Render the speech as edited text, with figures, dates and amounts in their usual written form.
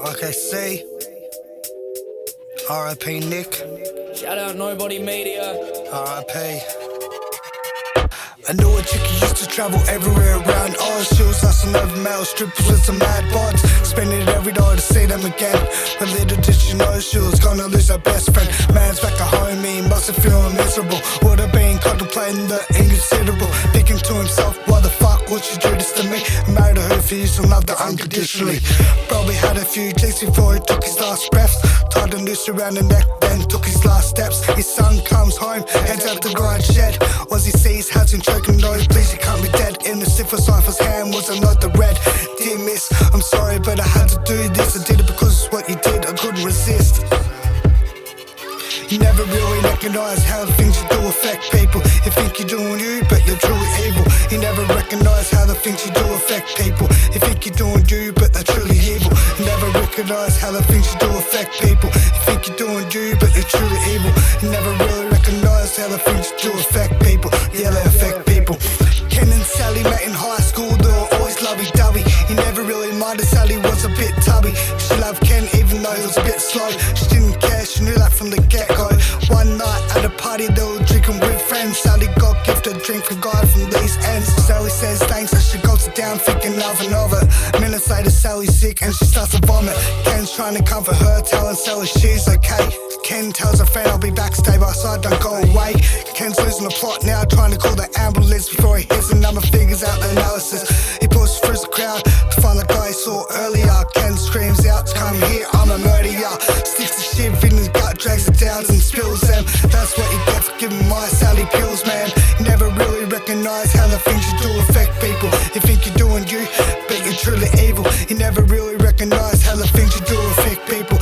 Okay, see. R.I.P. Nick. Shout out Nobody Media. R.I.P. I knew a chick who used to travel everywhere around Oz. She was hustling over male strippers with some mad bods, spending it every day to see them again. But little did she know she was gonna lose her best friend. Man's back at home, he must have feeling miserable. Would have been contemplating the inconsiderable, thinking to himself, why the fuck would she do this to me? I married her for used to love her unconditionally. Probably had a few drinks before he took his last breaths. Tied a noose around the neck, then took his last steps. His son comes home, heads out the garage shed. As he sees Hudson choking, no, please, he can't be dead. In the stiffer cipher's hand was a note that read, dear miss, I'm sorry but I had to do this. I did it because it's what you did, I couldn't resist. You never really recognise how the things you do affect people. You think you're doing you, but you're truly evil. You never recognise how the things you do affect people. You think you're doing you, but they're truly evil. You never recognise how the things you do affect people. You think you're doing you, but they're truly evil. You never really recognise how the things you do affect people. Yeah, they affect people. Ken and Sally met in high school, they were always lovey-dovey. You never really minded Sally was a bit tubby. She loved Ken even though he was a bit slow. She didn't care, she knew that from the get-go. One night at a party they were drinking with friends. Sally got gifted a drink from a guy from these ends. Sally says thanks as she goes down thinking nothing of it. Minutes later Sally's sick and she starts to vomit. Ken's trying to comfort her, telling Sally she's okay. Ken tells her friend I'll be back, stay by side, don't go away. Ken's losing the plot now, trying to call the ambulance before he hits the number, figures out the analysis. He pushes through the crowd to find the guy he saw earlier. Ken screams out to come here, I'm a murderer. Sticks the shit in his gut, drags it down and spills them. That's what you get for giving my Sally pills, man. You never really recognise how the things you do affect people. You think you're doing you, but you're truly evil. You never really recognise how the things you do affect people.